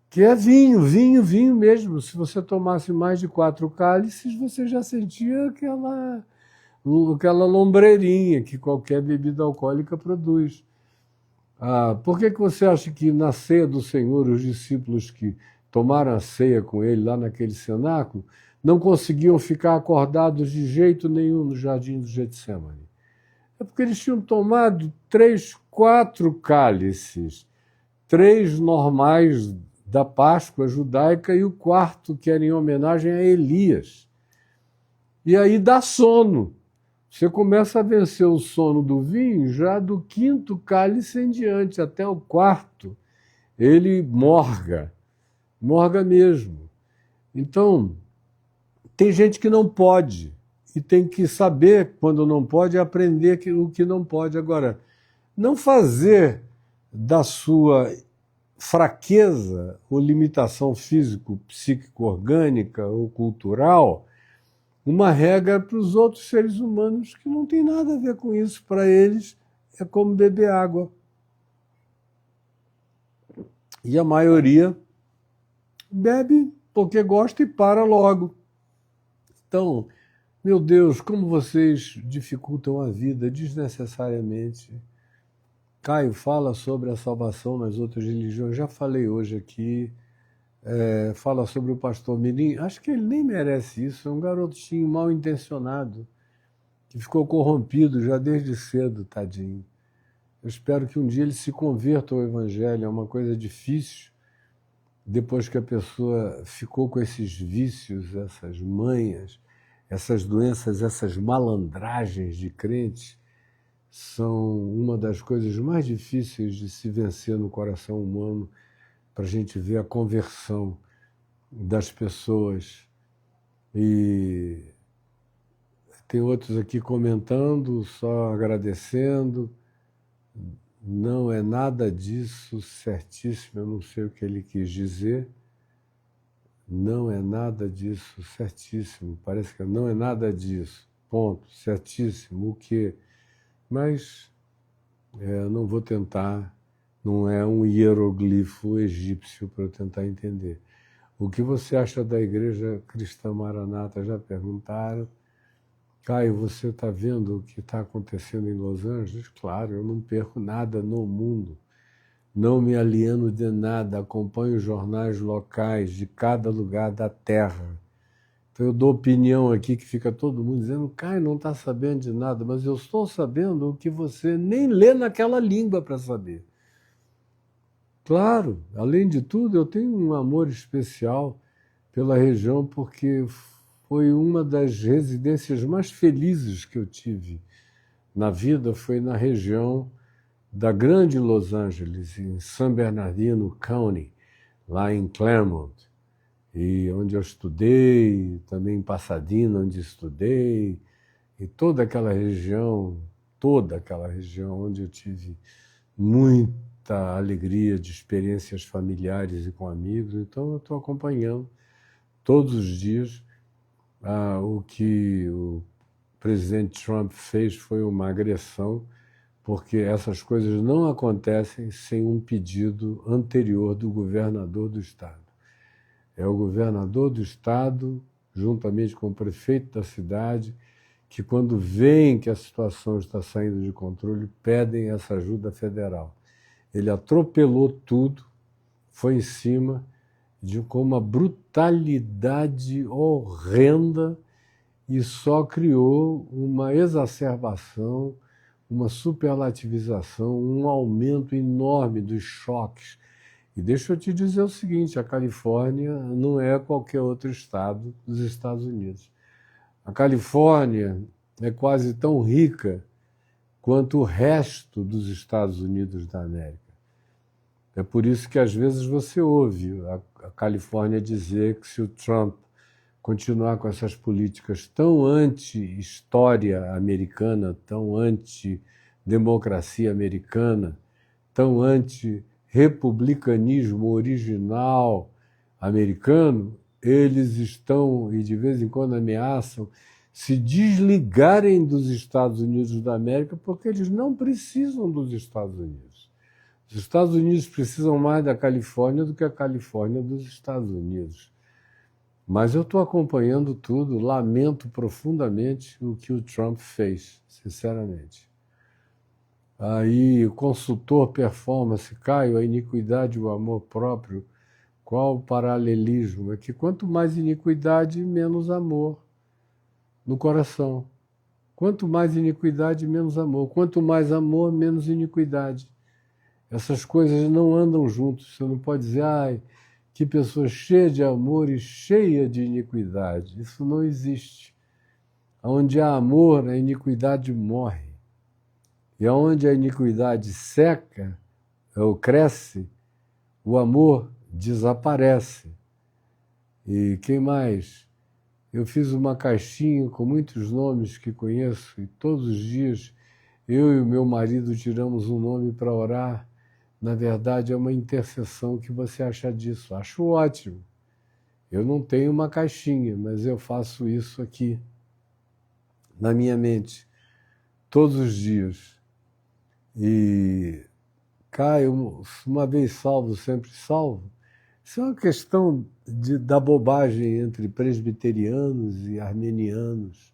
Que é vinho, vinho, vinho mesmo. Se você tomasse mais de 4 cálices, você já sentia aquela lombreirinha que qualquer bebida alcoólica produz. Por que você acha que na ceia do Senhor, os discípulos que tomaram a ceia com ele lá naquele cenáculo, não conseguiam ficar acordados de jeito nenhum no jardim do Getsêmani? É porque eles tinham tomado 3, 4 cálices, 3 normais da Páscoa judaica e o 4, que era em homenagem a Elias. E aí dá sono. Você começa a vencer o sono do vinho já do 5º cálice em diante, até o 4º. Ele morga mesmo. Então, tem gente que não pode, e tem que saber quando não pode e aprender o que não pode. Agora, não fazer da sua fraqueza ou limitação físico, psíquico, orgânica ou cultural uma regra para os outros seres humanos que não tem nada a ver com isso. Para eles é como beber água. E a maioria bebe porque gosta e para logo. Então, meu Deus, como vocês dificultam a vida desnecessariamente. Caio fala sobre a salvação nas outras religiões, já falei hoje aqui, fala sobre o pastor Mirim, acho que ele nem merece isso, é um garotinho mal intencionado, que ficou corrompido já desde cedo, tadinho. Eu espero que um dia ele se converta ao Evangelho, é uma coisa difícil, depois que a pessoa ficou com esses vícios, essas manhas, essas doenças, essas malandragens de crente, são uma das coisas mais difíceis de se vencer no coração humano, para a gente ver a conversão das pessoas. E tem outros aqui comentando, só agradecendo. Não é nada disso, certíssimo, eu não sei o que ele quis dizer. Não é nada disso, certíssimo, parece que não é nada disso, ponto, certíssimo, o quê? Mas não vou tentar, não é um hieroglifo egípcio para eu tentar entender. O que você acha da Igreja Cristã Maranata? Já perguntaram. Caio, você está vendo o que está acontecendo em Los Angeles? Claro, eu não perco nada no mundo. Não me alieno de nada, acompanho os jornais locais de cada lugar da Terra. Então eu dou opinião aqui que fica todo mundo dizendo, Caio não está sabendo de nada, mas eu estou sabendo o que você nem lê naquela língua para saber. Claro, além de tudo, eu tenho um amor especial pela região porque foi uma das residências mais felizes que eu tive na vida, foi na região da grande Los Angeles, em San Bernardino County, lá em Claremont, e onde eu estudei, também em Pasadena, onde estudei, e toda aquela região toda aquela região onde eu tive muita alegria de experiências familiares e com amigos. Então eu estou acompanhando todos os dias. O que o presidente Trump fez foi uma agressão, porque essas coisas não acontecem sem um pedido anterior do governador do estado. É o governador do estado, juntamente com o prefeito da cidade, que quando veem que a situação está saindo de controle, pedem essa ajuda federal. Ele atropelou tudo, foi em cima, com uma brutalidade horrenda, e só criou uma exacerbação, uma superlativização, um aumento enorme dos choques. E deixa eu te dizer o seguinte, a Califórnia não é qualquer outro estado dos Estados Unidos. A Califórnia é quase tão rica quanto o resto dos Estados Unidos da América. É por isso que às vezes você ouve a Califórnia dizer que se o Trump continuar com essas políticas tão anti-história americana, tão anti-democracia americana, tão anti-republicanismo original americano, eles estão, e de vez em quando ameaçam, se desligarem dos Estados Unidos da América, porque eles não precisam dos Estados Unidos. Os Estados Unidos precisam mais da Califórnia do que a Califórnia dos Estados Unidos. Mas eu estou acompanhando tudo, lamento profundamente o que o Trump fez, sinceramente. Aí, o consultor performance, Caio, a iniquidade e o amor próprio, qual o paralelismo? É que quanto mais iniquidade, menos amor no coração. Quanto mais iniquidade, menos amor. Quanto mais amor, menos iniquidade. Essas coisas não andam juntos. Você não pode dizer, que pessoa cheia de amor e cheia de iniquidade. Isso não existe. Onde há amor, a iniquidade morre. E onde a iniquidade seca ou cresce, o amor desaparece. E quem mais? Eu fiz uma caixinha com muitos nomes que conheço e todos os dias eu e o meu marido tiramos um nome para orar. Na verdade, é uma intercessão. O que você acha disso? Acho ótimo. Eu não tenho uma caixinha, mas eu faço isso aqui, na minha mente, todos os dias. E, Caio, uma vez salvo, sempre salvo. Isso é uma questão da bobagem entre presbiterianos e armenianos.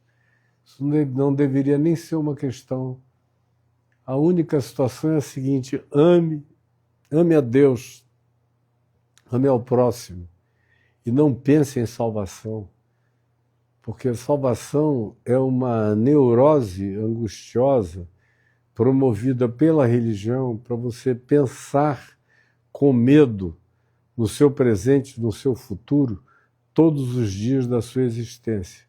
Isso não deveria nem ser uma questão. A única situação é a seguinte: ame a Deus, ame ao próximo e não pense em salvação, porque salvação é uma neurose angustiosa promovida pela religião para você pensar com medo no seu presente, no seu futuro, todos os dias da sua existência.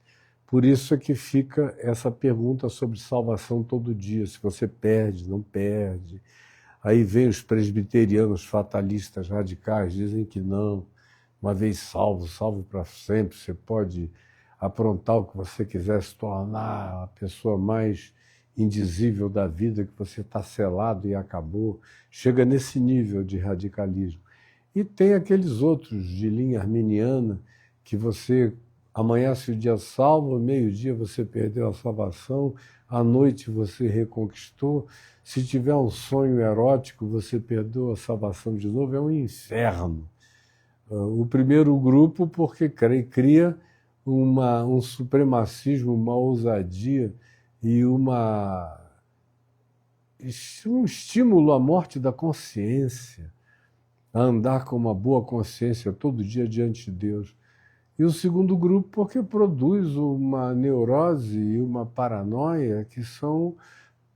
Por isso é que fica essa pergunta sobre salvação todo dia, se você perde, não perde. Aí vem os presbiterianos fatalistas radicais, dizem que não, uma vez salvo, salvo para sempre, você pode aprontar o que você quiser, se tornar a pessoa mais indizível da vida, que você está selado e acabou. Chega nesse nível de radicalismo. E tem aqueles outros de linha arminiana, que você amanhece o dia salvo, meio-dia você perdeu a salvação, à noite você reconquistou. Se tiver um sonho erótico, você perdeu a salvação de novo, é um inferno. O primeiro grupo, porque cria um supremacismo, uma ousadia e um estímulo à morte da consciência, a andar com uma boa consciência todo dia diante de Deus. E o segundo grupo, porque produz uma neurose e uma paranoia que são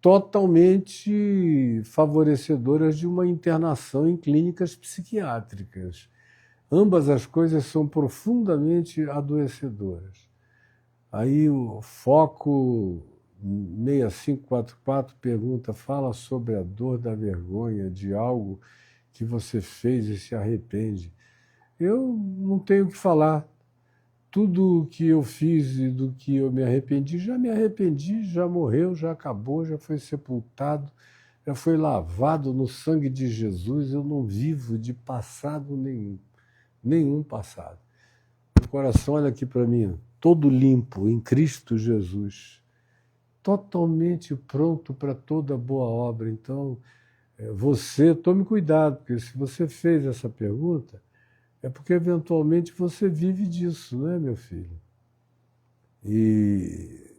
totalmente favorecedoras de uma internação em clínicas psiquiátricas. Ambas as coisas são profundamente adoecedoras. Aí o Foco 6544 pergunta, fala sobre a dor da vergonha de algo que você fez e se arrepende. Eu não tenho o que falar. tudo o que eu fiz e do que eu me arrependi, já morreu, já acabou, já foi sepultado, já foi lavado no sangue de Jesus. Eu não vivo de passado nenhum passado. O coração, olha aqui para mim, todo limpo em Cristo Jesus, totalmente pronto para toda boa obra. Então, você, tome cuidado, porque se você fez essa pergunta, é porque eventualmente você vive disso, não é, meu filho? E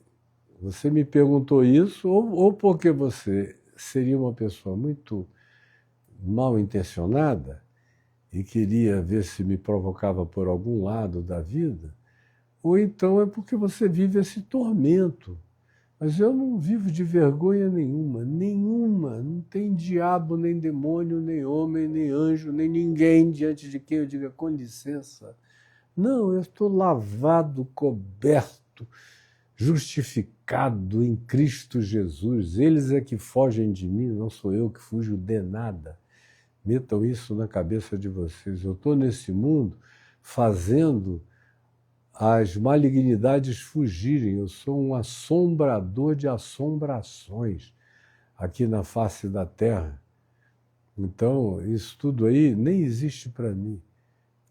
você me perguntou isso, ou porque você seria uma pessoa muito mal intencionada e queria ver se me provocava por algum lado da vida, ou então é porque você vive esse tormento. Mas eu não vivo de vergonha nenhuma. Não tem diabo, nem demônio, nem homem, nem anjo, nem ninguém diante de quem eu diga com licença. Não, eu estou lavado, coberto, justificado em Cristo Jesus. Eles é que fogem de mim, não sou eu que fujo de nada. Metam isso na cabeça de vocês. Eu estou nesse mundo fazendo as malignidades fugirem. Eu sou um assombrador de assombrações aqui na face da terra. Então, isso tudo aí nem existe para mim.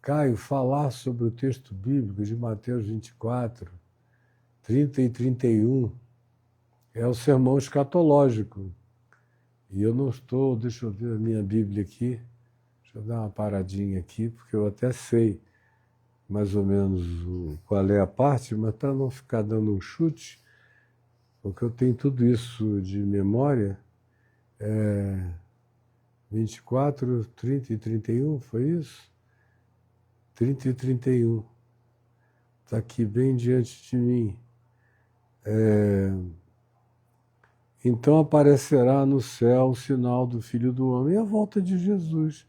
Caio, falar sobre o texto bíblico de Mateus 24, 30 e 31, é o sermão escatológico. E eu não estou, deixa eu ver a minha Bíblia aqui, deixa eu dar uma paradinha aqui, porque eu até sei mais ou menos qual é a parte, mas para não ficar dando um chute, porque eu tenho tudo isso de memória, 24, 30 e 31, foi isso? 30 e 31. Está aqui bem diante de mim. Então aparecerá no céu o sinal do Filho do Homem, e a volta de Jesus,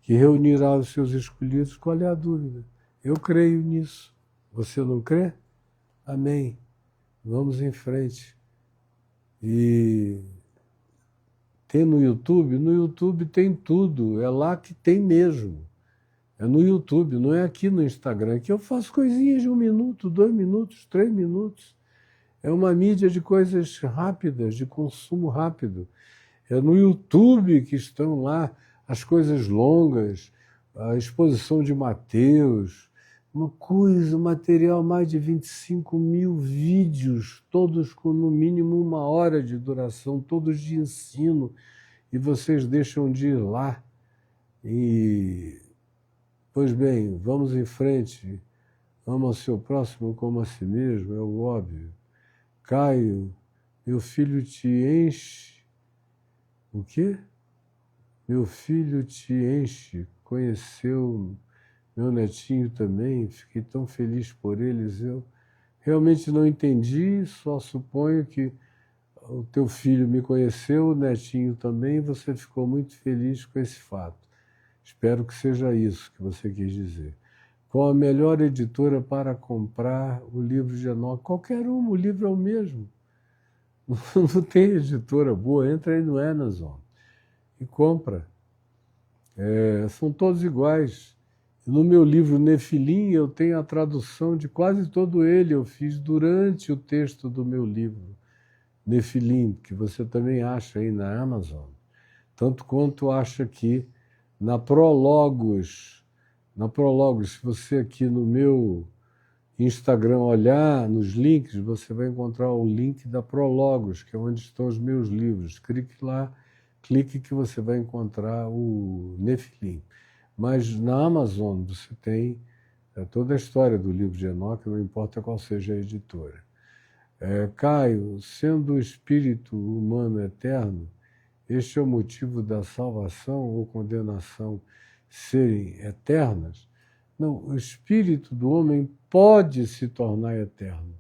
que reunirá os seus escolhidos. Qual é a dúvida? Eu creio nisso. Você não crê? Amém. Vamos em frente. E tem no YouTube? No YouTube tem tudo. É lá que tem mesmo. É no YouTube, não é aqui no Instagram, que eu faço coisinhas de 1 minuto, 2 minutos, 3 minutos. É uma mídia de coisas rápidas, de consumo rápido. É no YouTube que estão lá as coisas longas, a exposição de Mateus, uma coisa, material, mais de 25 mil vídeos, todos com no mínimo 1 hora de duração, todos de ensino, e vocês deixam de ir lá. Pois bem, vamos em frente. Ama o seu próximo como a si mesmo, é o óbvio. Caio, meu filho te enche. O quê? Meu filho te enche. Conheceu meu netinho também. Fiquei tão feliz por eles. Eu realmente não entendi, só suponho que o teu filho me conheceu, o netinho também, e você ficou muito feliz com esse fato. Espero que seja isso que você quis dizer. Qual a melhor editora para comprar o livro de Enoque? Qualquer uma, o livro é o mesmo. Não tem editora boa, entra aí no Amazon e compra. São todos iguais. No meu livro Nefilim, eu tenho a tradução de quase todo ele, eu fiz durante o texto do meu livro Nefilim, que você também acha aí na Amazon. Tanto quanto acha aqui na Prologos. Na Prologos, se você aqui no meu Instagram olhar nos links, você vai encontrar o link da Prologos, que é onde estão os meus livros. Clique lá, clique que você vai encontrar o Nefilim. Mas na Amazon você tem toda a história do livro de Enoque, não importa qual seja a editora. Caio, sendo o espírito humano eterno, este é o motivo da salvação ou condenação serem eternas? Não, o espírito do homem pode se tornar eterno,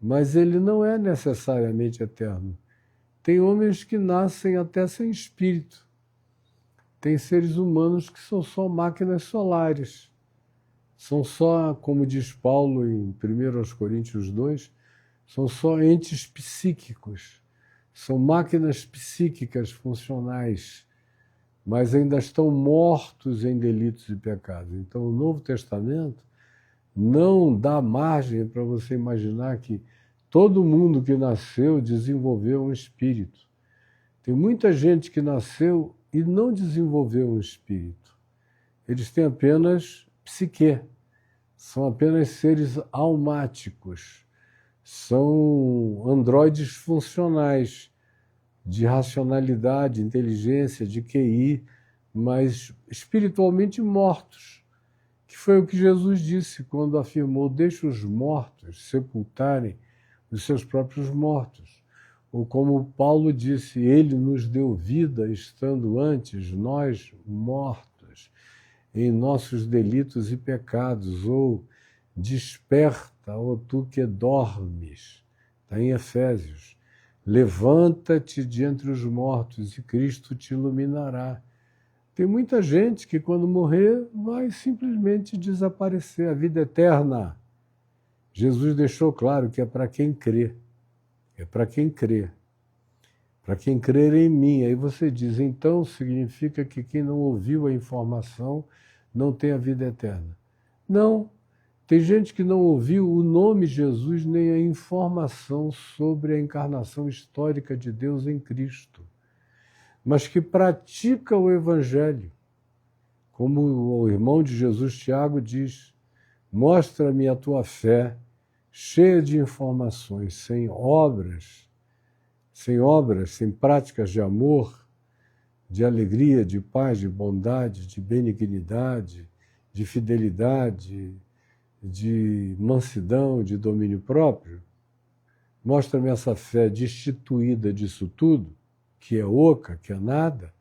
mas ele não é necessariamente eterno. Tem homens que nascem até sem espírito. Tem seres humanos que são só máquinas solares. São só, como diz Paulo em 1 Coríntios 2, são só entes psíquicos. São máquinas psíquicas funcionais, mas ainda estão mortos em delitos e pecados. Então, o Novo Testamento não dá margem para você imaginar que todo mundo que nasceu desenvolveu um espírito. Tem muita gente que nasceu e não desenvolveu um espírito. Eles têm apenas psique, são apenas seres almáticos, são androides funcionais, de racionalidade, inteligência, de QI, mas espiritualmente mortos, que foi o que Jesus disse quando afirmou: deixa os mortos sepultarem os seus próprios mortos. Ou como Paulo disse: ele nos deu vida estando antes nós mortos em nossos delitos e pecados. Ou desperta, ó tu que dormes, está em Efésios. Levanta-te de entre os mortos e Cristo te iluminará. Tem muita gente que quando morrer vai simplesmente desaparecer. A vida eterna, Jesus deixou claro que é para quem crê. É para quem crê. Para quem crer em mim. Aí você diz, então significa que quem não ouviu a informação não tem a vida eterna. Não. Tem gente que não ouviu o nome Jesus nem a informação sobre a encarnação histórica de Deus em Cristo, mas que pratica o Evangelho. Como o irmão de Jesus, Tiago, diz: mostra-me a tua fé, cheia de informações, sem práticas de amor, de alegria, de paz, de bondade, de benignidade, de fidelidade, de mansidão, de domínio próprio. Mostra-me essa fé destituída disso tudo, que é oca, que é nada,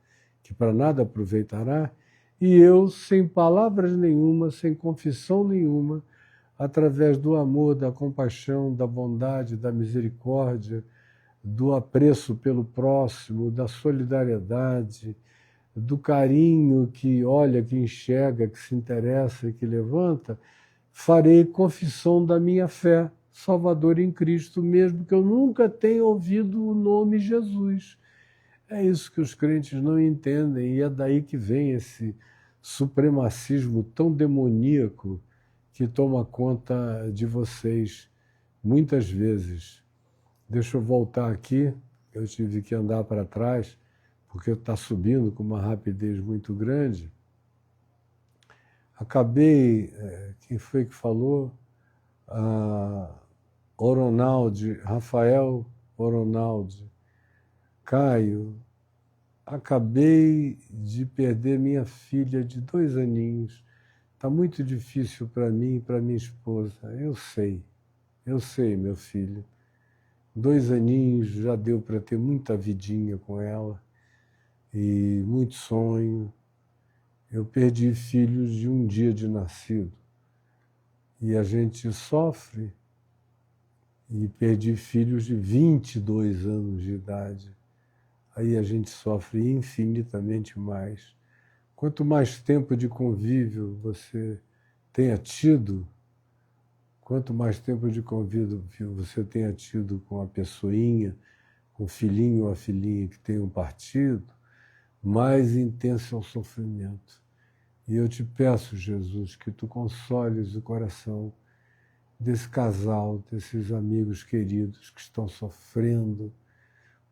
que para nada aproveitará, e eu, sem palavras nenhuma, sem confissão nenhuma, através do amor, da compaixão, da bondade, da misericórdia, do apreço pelo próximo, da solidariedade, do carinho que olha, que enxerga, que se interessa e que levanta, farei confissão da minha fé, Salvador em Cristo, mesmo que eu nunca tenha ouvido o nome Jesus. É isso que os crentes não entendem, e é daí que vem esse supremacismo tão demoníaco que toma conta de vocês muitas vezes. Deixa eu voltar aqui, eu tive que andar para trás, porque está subindo com uma rapidez muito grande. Acabei, quem foi que falou? Oronaldi, Rafael Oronaldi, Caio, acabei de perder minha filha de 2 aninhos. Está muito difícil para mim e para minha esposa. Eu sei, meu filho. 2 aninhos já deu para ter muita vidinha com ela e muito sonho. Eu perdi filhos de um dia de nascido e a gente sofre, e perdi filhos de 22 anos de idade. Aí a gente sofre infinitamente mais. Quanto mais tempo de convívio você tenha tido, quanto mais tempo de convívio você tenha tido com a pessoinha, com o filhinho ou a filhinha que tenham partido, mais intenso é o sofrimento. E eu te peço, Jesus, que tu consoles o coração desse casal, desses amigos queridos que estão sofrendo.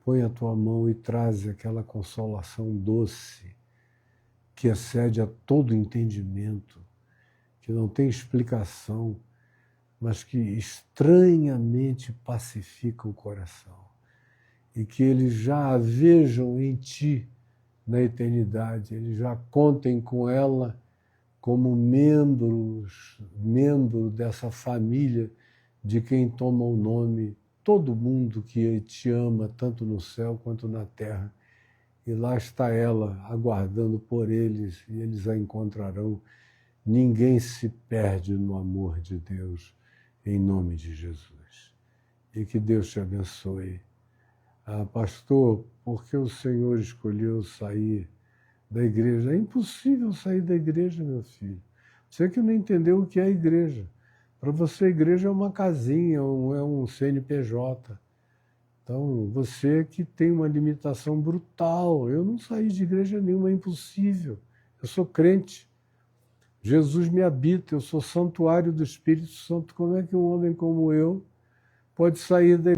Põe a tua mão e traz aquela consolação doce que excede a todo entendimento, que não tem explicação, mas que estranhamente pacifica o coração. E que eles já a vejam em ti na eternidade, eles já contem com ela como membro dessa família de quem toma o nome todo mundo que te ama, tanto no céu quanto na terra. E lá está ela, aguardando por eles, e eles a encontrarão. Ninguém se perde no amor de Deus, em nome de Jesus. E que Deus te abençoe. Pastor, por que o Senhor escolheu sair da igreja? É impossível sair da igreja, meu filho. Você que não entendeu o que é a igreja. Para você, a igreja é uma casinha, é um CNPJ. Então, você que tem uma limitação brutal. Eu não saí de igreja nenhuma, é impossível. Eu sou crente. Jesus me habita, eu sou santuário do Espírito Santo. Como é que um homem como eu pode sair da